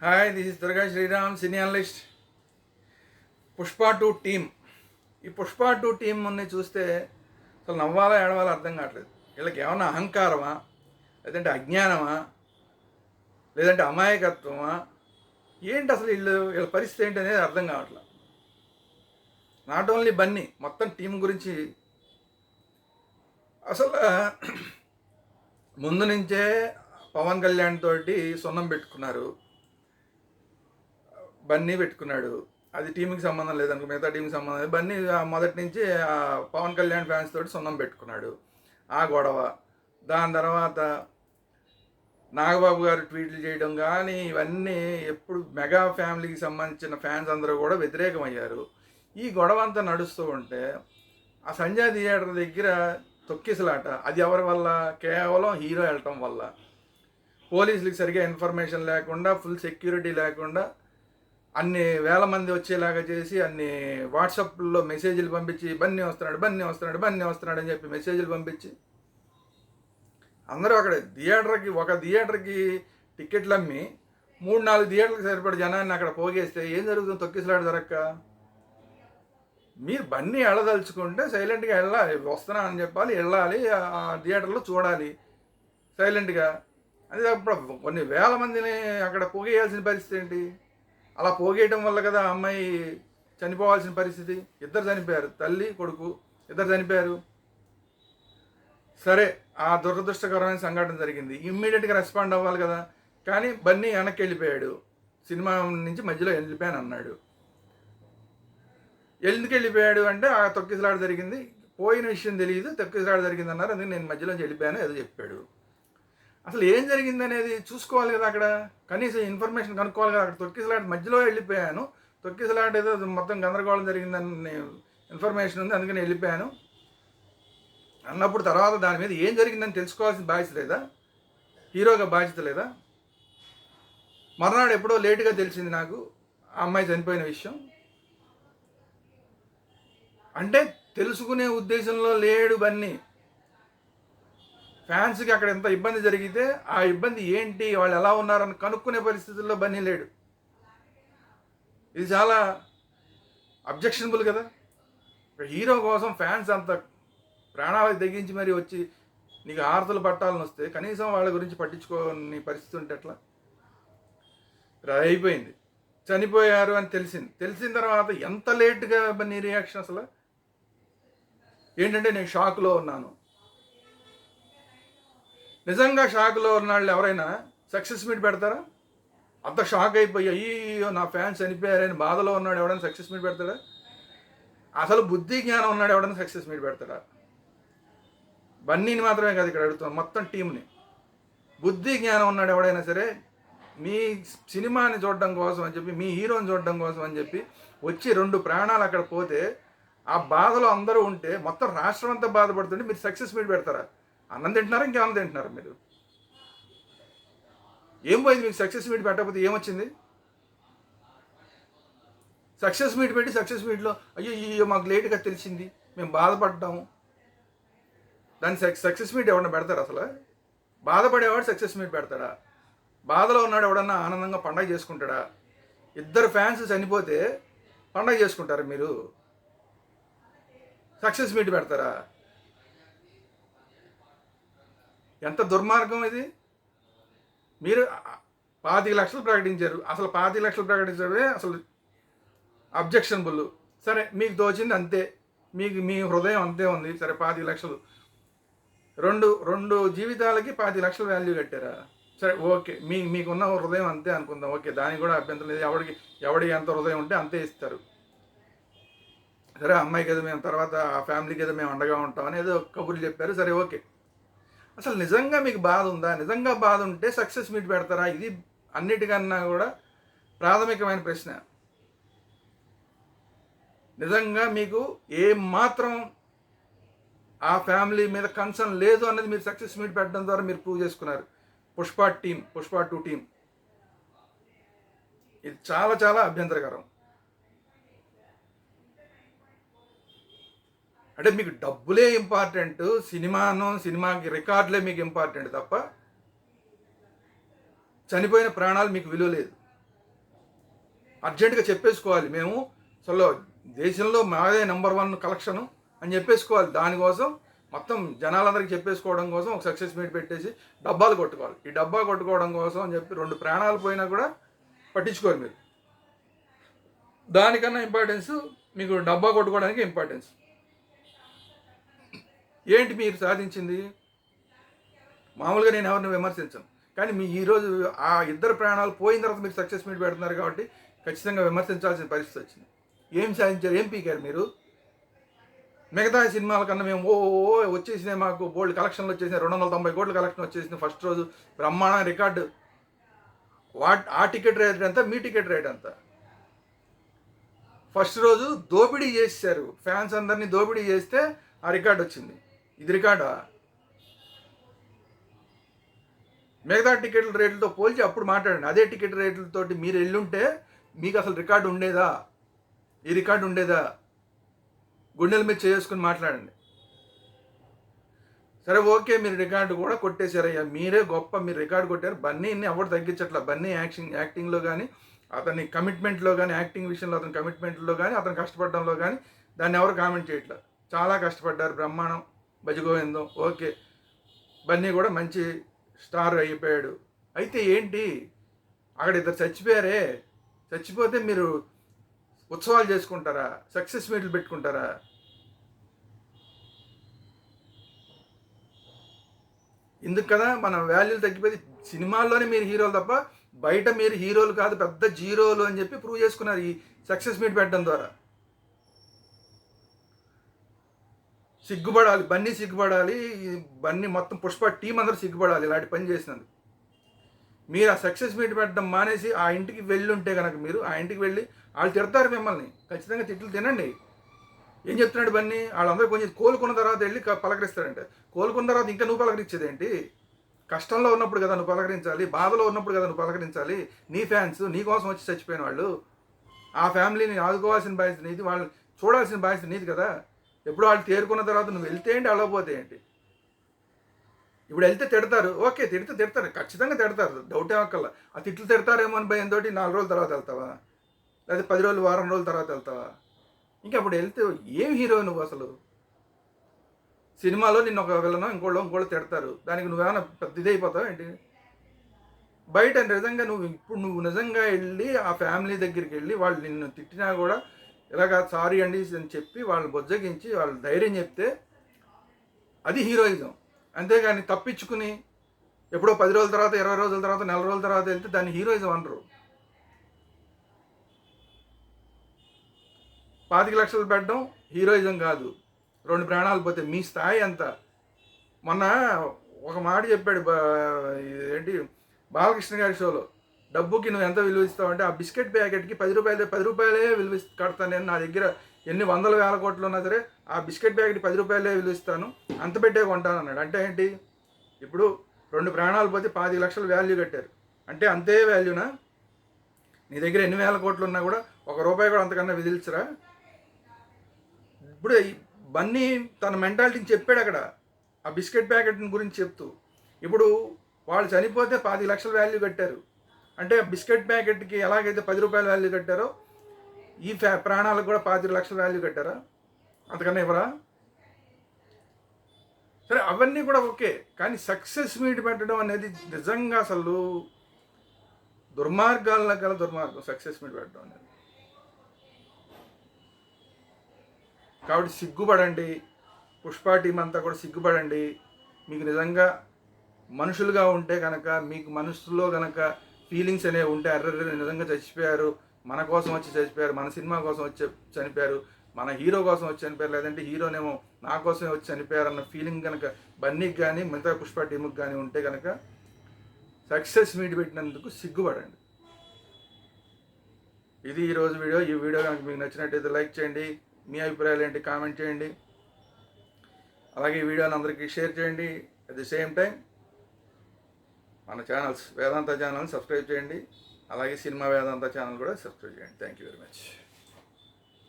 Hi, this is Durga Sriram, cine analyst. Pushpa 2 team. ఈ పుష్ప 2 టీంని చూస్తే అసలు నవ్వాలా ఏడవాలో అర్థం కావట్లేదు. వీళ్ళకి ఏమన్నా అహంకారమా, లేదంటే అజ్ఞానమా, లేదంటే అమాయకత్వమా, ఏంటి అసలు వీళ్ళ పరిస్థితి ఏంటి అనేది అర్థం కావట్లేదు. నాట్ ఓన్లీ బన్నీ, మొత్తం టీం గురించి అసలు ముందు నుంచే పవన్ కళ్యాణ్ తోటి సున్నం పెట్టుకున్నారు. బన్నీ పెట్టుకున్నాడు. అది టీంకి సంబంధం లేదనుకో, మిగతా టీంకి సంబంధం లేదు. బన్నీ మొదటి నుంచి పవన్ కళ్యాణ్ ఫ్యాన్స్ తోటి సున్నం పెట్టుకున్నాడు. ఆ గొడవ. దాని తర్వాత నాగబాబు గారు ట్వీట్లు చేయడం కానీ ఇవన్నీ ఎప్పుడు మెగా ఫ్యామిలీకి సంబంధించిన ఫ్యాన్స్ అందరూ కూడా వ్యతిరేకమయ్యారు. ఈ గొడవ అంతా నడుస్తూ ఉంటే ఆ సంజయ్ థియేటర్ దగ్గర తొక్కిసలాట. అది ఎవరి వల్ల? కేవలం హీరో వెళ్ళటం వల్ల. పోలీసులకు సరిగా ఇన్ఫర్మేషన్ లేకుండా, ఫుల్ సెక్యూరిటీ లేకుండా అన్ని వేల మంది వచ్చేలాగా చేసి అన్ని వాట్సాప్లో మెసేజ్లు పంపించి బన్నీ వస్తున్నాడు, బన్నీ వస్తున్నాడు, బన్నీ వస్తున్నాడు అని చెప్పి మెసేజ్లు పంపించి అందరూ అక్కడ ఒక థియేటర్కి టికెట్లు అమ్మి 3-4 థియేటర్లకు సరిపడే జనాన్ని అక్కడ పోగేస్తే ఏం జరుగుతుంది? తొక్కిసలాట జరక్క. మీరు బన్నీ వెళ్ళదలుచుకుంటే సైలెంట్గా వెళ్ళాలి, వస్తున్నా అని చెప్పాలి, వెళ్ళాలి, ఆ థియేటర్లో చూడాలి సైలెంట్గా. అది అప్పుడు కొన్ని వేల మందిని అక్కడ పోగేయాల్సిన పరిస్థితి ఏంటి? అలా పోగేయటం వల్ల కదా అమ్మాయి చనిపోవాల్సిన పరిస్థితి. ఇద్దరు చనిపోయారు, తల్లి కొడుకు ఇద్దరు చనిపోయారు. సరే, ఆ దురదృష్టకరమైన సంఘటన జరిగింది, ఇమ్మీడియట్గా రెస్పాండ్ అవ్వాలి కదా. కానీ బన్నీ వెనక్కి వెళ్ళిపోయాడు, సినిమా నుంచి మధ్యలో వెళ్ళిపోయాను అన్నాడు. ఎందుకు వెళ్ళిపోయాడు అంటే ఆ తొక్కిసలాట జరిగింది, పోయిన విషయం తెలియదు, తొక్కిసలాట జరిగింది అన్నారు, అందుకే నేను మధ్యలోంచి వెళ్ళిపోయాను ఏదో చెప్పాడు. అసలు ఏం జరిగింది అనేది చూసుకోవాలి కదా. అక్కడ కనీసం ఇన్ఫర్మేషన్ కనుక్కోవాలి కదా. అక్కడ తొక్కిసలాట మధ్యలో వెళ్ళిపోయాను, తొక్కిసలాట ఏదో మొత్తం గందరగోళం జరిగిందని ఇన్ఫర్మేషన్ ఉంది, అందుకని వెళ్ళిపోయాను అన్నప్పుడు తర్వాత దాని మీద ఏం జరిగిందని తెలుసుకోవాల్సిన బాధ్యత లేదా? హీరోగా బాధ్యత లేదా? మర్నాడు ఎప్పుడో లేటుగా తెలిసింది నాకు ఆ అమ్మాయి చనిపోయిన విషయం. అంటే తెలుసుకునే ఉద్దేశంలో లేడు బన్నీ. ఫ్యాన్స్కి అక్కడ ఎంత ఇబ్బంది జరిగితే ఆ ఇబ్బంది ఏంటి, వాళ్ళు ఎలా ఉన్నారని కనుక్కునే పరిస్థితుల్లో బన్నీ లేడు. ఇది చాలా అబ్జెక్షనబుల్ కదా. హీరో కోసం ఫ్యాన్స్ అంత ప్రాణాలకు తెగించి మరి వచ్చి నీకు ఆరతలు పట్టాలని వస్తే కనీసం వాళ్ళ గురించి పట్టించుకోని పరిస్థితి ఉంటే ఎట్లా? అయిపోయింది, చనిపోయారు అని తెలిసిన తర్వాత ఎంత లేట్గా బన్నీ రియాక్షన్ అసలు ఏంటంటే నేను షాక్లో ఉన్నాను. నిజంగా షాక్లో ఉన్న వాళ్ళు ఎవరైనా సక్సెస్ మీట్ పెడతారా? అంత షాక్ అయిపోయి అయ్యో నా ఫ్యాన్స్ చనిపోయారని బాధలో ఉన్నాడు ఎవడైనా సక్సెస్ మీట్ పెడతాడా? అసలు బుద్ధి జ్ఞానం ఉన్నాడు ఎవడైనా సక్సెస్ మీట్ పెడతాడా? బన్నీని మాత్రమే కాదు ఇక్కడ అడుగుతాం, మొత్తం టీంని. బుద్ధి జ్ఞానం ఉన్నాడు ఎవడైనా సరే మీ సినిమాని చూడడం కోసం అని చెప్పి, మీ హీరోని చూడడం కోసం అని చెప్పి వచ్చి 2 ప్రాణాలు అక్కడ పోతే ఆ బాధలో అందరూ ఉంటే మొత్తం రాష్ట్రం అంతా బాధపడుతుంటే మీరు సక్సెస్ మీట్ పెడతారా? అన్నం తింటున్నారా, ఇంకేమన్నా తింటున్నారా మీరు? ఏం పోయింది మీకు? సక్సెస్ మీట్ పెట్టకపోతే ఏమొచ్చింది? సక్సెస్ మీట్ పెట్టి సక్సెస్ మీట్లో అయ్యో మాకు లేటుగా తెలిసింది, మేము బాధపడ్డాము. దాన్ని సక్సెస్ మీట్ ఎవడన్నా పెడతారు అసలు? బాధపడేవాడు సక్సెస్ మీట్ పెడతాడా? బాధలో ఉన్నాడు ఎవడన్నా ఆనందంగా పండగ చేసుకుంటాడా? 2 ఫ్యాన్స్ చనిపోతే పండగ చేసుకుంటారా మీరు? సక్సెస్ మీట్ పెడతారా? ఎంత దుర్మార్గం ఇది. మీరు 25 లక్షలు ప్రకటించారు. అసలు 25 లక్షలు ప్రకటించడమే అసలు అబ్జెక్షనబుల్. సరే, మీకు తోచింది అంతే, మీ హృదయం అంతే ఉంది. సరే, 25 లక్షలు, రెండు జీవితాలకి 25 లక్షలు వాల్యూ కట్టారా? సరే, ఓకే, మీకున్న హృదయం అంతే అనుకుందాం. ఓకే, దానికి కూడా అభ్యంతరం లేదు. ఎవడికి ఎంత హృదయం ఉంటే అంతే ఇస్తారు. సరే, అమ్మాయికి ఏదో మేము తర్వాత ఆ ఫ్యామిలీకి ఏదో మేము అండగా ఉంటామని ఏదో కబుర్లు చెప్పారు. సరే, ఓకే. అసలు నిజంగా మీకు బాధ ఉందా? నిజంగా బాధ ఉంటే సక్సెస్ మీట్ పెడతారా? ఇది అన్నిటికన్నా కూడా ప్రాథమికమైన ప్రశ్న. నిజంగా మీకు ఏమాత్రం ఆ ఫ్యామిలీ మీద కన్సర్న్ లేదు అన్నది మీరు సక్సెస్ మీట్ పెట్టడం ద్వారా మీరు ప్రూవ్ చేసుకున్నారు. పుష్ప 2 టీం. ఇది చాలా చాలా అభ్యంతరకరం. అంటే మీకు డబ్బులే ఇంపార్టెంట్, సినిమాకి రికార్డులే మీకు ఇంపార్టెంట్ తప్ప చనిపోయిన ప్రాణాలు మీకు విలువ లేదు. అర్జెంటుగా చెప్పేసుకోవాలి, మేము అసలు దేశంలో మాదే నెంబర్ 1 కలెక్షను అని చెప్పేసుకోవాలి. దానికోసం మొత్తం జనాలందరికీ చెప్పేసుకోవడం కోసం ఒక సక్సెస్ మీట్ పెట్టేసి డబ్బాలు కొట్టుకోవాలి. ఈ డబ్బా కొట్టుకోవడం కోసం అని చెప్పి 2 ప్రాణాలు పోయినా కూడా పట్టించుకోరు మీరు. దానికన్నా ఇంపార్టెన్స్ మీకు డబ్బా కొట్టుకోవడానికి ఇంపార్టెన్స్. ఏంటి మీరు సాధించింది? మామూలుగా నేను ఎవరిని విమర్శించను, కానీ మీ ఈరోజు ఆ ఇద్దరు ప్రాణాలు పోయిన తర్వాత మీరు సక్సెస్ మీట్ పెడుతున్నారు కాబట్టి ఖచ్చితంగా విమర్శించాల్సిన పరిస్థితి వచ్చింది. ఏం సాధించారు? ఏం పీకారు మీరు? మిగతా సినిమాల కన్నా మేము వచ్చేసినాయి, మాకు బోల్డ్ కలెక్షన్లు వచ్చేసినాయి, 290 కోట్ల కలెక్షన్ వచ్చేసింది ఫస్ట్ రోజు, బ్రహ్మాండ రికార్డు. ఆ టికెట్ రేట్ ఎంత, మీ టికెట్ రేట్ ఎంత? ఫస్ట్ రోజు దోపిడీ చేశారు, ఫ్యాన్స్ అందరినీ దోపిడీ చేస్తే ఆ రికార్డు వచ్చింది. ఇది రికార్డా? మిగతా టికెట్ల రేట్లతో పోల్చి అప్పుడు మాట్లాడండి. అదే టికెట్ రేట్లతోటి మీరు ఎల్లుంటే మీకు అసలు రికార్డు ఉండేదా? ఈ రికార్డు ఉండేదా? గుండెల మీద చేసుకుని మాట్లాడండి. సరే ఓకే, మీరు రికార్డు కూడా కొట్టేశారయ్యా, మీరే గొప్ప, మీరు రికార్డు కొట్టారు. బన్నీని ఎవరు తగ్గించట్లా. బన్నీ యాక్టింగ్లో కానీ, అతని కమిట్మెంట్లో కానీ, యాక్టింగ్ విషయంలో అతని కమిట్మెంట్లో కానీ, అతను కష్టపడడంలో కానీ దాన్ని ఎవరు కామెంట్ చేయట్లా. చాలా కష్టపడ్డారు, బ్రహ్మాండం, భజగోవిందం, ఓకే. బన్నీ కూడా మంచి స్టార్ అయిపోయాడు. అయితే ఏంటి, అక్కడ ఇద్దరు చచ్చిపోయారే, చచ్చిపోతే మీరు ఉత్సవాలు చేసుకుంటారా? సక్సెస్ మీట్లు పెట్టుకుంటారా? ఎందుకు కదా మన వాల్యూలు తగ్గిపోయి, సినిమాల్లోనే మీరు హీరోలు తప్ప బయట మీరు హీరోలు కాదు, పెద్ద జీరోలు అని చెప్పి ప్రూవ్ చేసుకున్నారు ఈ సక్సెస్ మీట్ పెట్టడం ద్వారా. సిగ్గుపడాలి, బన్నీ సిగ్గుపడాలి, బన్నీ మొత్తం పుష్ప టీం అందరూ సిగ్గుపడాలి ఇలాంటి పని చేసినందుకు. మీరు ఆ సక్సెస్ మీట్ పెట్టడం మానేసి ఆ ఇంటికి వెళ్ళి ఉంటే కనుక, మీరు ఆ ఇంటికి వెళ్ళి వాళ్ళు తిడతారు మిమ్మల్ని, ఖచ్చితంగా తిట్లు తినండి. ఏం చెప్తున్నాడు బన్నీ? వాళ్ళందరూ కొంచెం కోలుకున్న తర్వాత వెళ్ళి పలకరిస్తాడంటే, కోలుకున్న తర్వాత ఇంకా నువ్వు పలకరించేదేంటి? కష్టంలో ఉన్నప్పుడు కదా నువ్వు పలకరించాలి, బాధలో ఉన్నప్పుడు కదా నువ్వు పలకరించాలి. నీ ఫ్యాన్స్ నీ కోసం వచ్చి చచ్చిపోయిన వాళ్ళు, ఆ ఫ్యామిలీని ఆదుకోవాల్సిన బాధ్యత నీది, వాళ్ళని చూడాల్సిన బాధ్యత నీది కదా. ఎప్పుడు వాళ్ళు తేరుకున్న తర్వాత నువ్వు వెళ్తే ఏంటి, అలవపోతే ఏంటి? ఇప్పుడు వెళ్తే తిడతారు, ఓకే, తిడతారు, ఖచ్చితంగా తిడతారు, డౌట్ ఏమక్కల్లా. ఆ తిట్లు తిడతారేమో అని భయంతో 4 రోజుల తర్వాత వెళ్తావా, లేదా 10 రోజులు, వారం రోజుల తర్వాత వెళ్తావా? ఇంకా అప్పుడు వెళ్తే ఏం హీరో నువ్వు అసలు? సినిమాలో నిన్ను ఒక విలనో ఇంకోళ్ళు తిడతారు, దానికి నువ్వేమైనా పెద్ద ఇదైపోతావు ఏంటి? బయట నిజంగా నువ్వు నిజంగా వెళ్ళి ఆ ఫ్యామిలీ దగ్గరికి వెళ్ళి వాళ్ళు నిన్ను తిట్టినా కూడా ఇలాగ సారీ అండి అని చెప్పి వాళ్ళని బొజ్జగించి వాళ్ళు ధైర్యం చెప్తే అది హీరోయిజం. అంతేగాని తప్పించుకుని ఎప్పుడో 10 రోజుల తర్వాత, 20 రోజుల తర్వాత, నెల రోజుల తర్వాత వెళ్తే దాన్ని హీరోయిజం అనరు. 25 లక్షలు పెట్టడం హీరోయిజం కాదు, 2 ప్రాణాలు పోతే. మీ స్థాయి ఎంత? మొన్న ఒక మాట చెప్పాడు ఏంటి బాలకృష్ణ గారి షోలో, డబ్బుకి నువ్వు ఎంత విలువ ఇస్తావు అంటే, ఆ బిస్కెట్ ప్యాకెట్కి 10 రూపాయలే విలువ కడతాను నేను, నా దగ్గర ఎన్ని 100,000 కోట్లు ఉన్నా సరే ఆ బిస్కెట్ ప్యాకెట్ 10 రూపాయలే విలువ ఇస్తాను, అంత పెట్టే కొంటాను అన్నాడు. అంటే ఏంటి? ఇప్పుడు 2 ప్రాణాలు పోతే 25 లక్షలు వాల్యూ కట్టారు అంటే అంతే వాల్యూనా? నీ దగ్గర ఎన్ని వేల కోట్లు ఉన్నా కూడా 1 రూపాయి కూడా అంతకన్నా విధిల్చరా? ఇప్పుడు బన్నీ తన మెంటాలిటీని చెప్పాడు అక్కడ, ఆ బిస్కెట్ ప్యాకెట్ గురించి చెప్తూ. ఇప్పుడు వాళ్ళు చనిపోతే 25 లక్షల వాల్యూ కట్టారు అంటే, బిస్కెట్ ప్యాకెట్కి ఎలాగైతే 10 రూపాయల వాల్యూ కట్టారో ఈ ప్రాణాలకు కూడా 25 లక్షల వాల్యూ కట్టారా? అంతకన్నా ఇవ్వరా? సరే అవన్నీ కూడా ఓకే, కానీ సక్సెస్ మీట్ పెట్టడం అనేది నిజంగా అసలు దుర్మార్గాల్లో గల దుర్మార్గం, సక్సెస్ మీట్ పెట్టడం అనేది. కాబట్టి సిగ్గుపడండి, పుష్ప టీం అంతా కూడా సిగ్గుపడండి. మీకు నిజంగా మనుషులుగా ఉంటే కనుక, మీకు మనసులో కనుక ఫీలింగ్స్ అనేవి ఉంటే, అర్రర్ర నిజంగా చచ్చిపోయారు, మన కోసం వచ్చి చచ్చిపోయారు, మన సినిమా కోసం వచ్చి చనిపోయారు, మన హీరో కోసం వచ్చి చనిపోయారు, లేదంటే హీరోనేమో నా కోసమే వచ్చి చనిపోయారు అన్న ఫీలింగ్ కనుక బన్నీకి కానీ మిగతా పుష్ప టీముకి కానీ ఉంటే కనుక సక్సెస్ మీట్ పెట్టినందుకు సిగ్గుపడండి. ఇది ఈరోజు వీడియో. ఈ వీడియో కనుక మీకు నచ్చినట్టయితే లైక్ చేయండి, మీ అభిప్రాయాలు ఏంటి కామెంట్ చేయండి, అలాగే ఈ వీడియోని అందరికీ షేర్ చేయండి. అట్ ది సేమ్ టైం మన ఛానల్స్ వేదాంత ఛానల్ని సబ్స్క్రైబ్ చేయండి, అలాగే సినిమా వేదాంత ఛానల్ కూడా సబ్స్క్రైబ్ చేయండి. Thank you very much.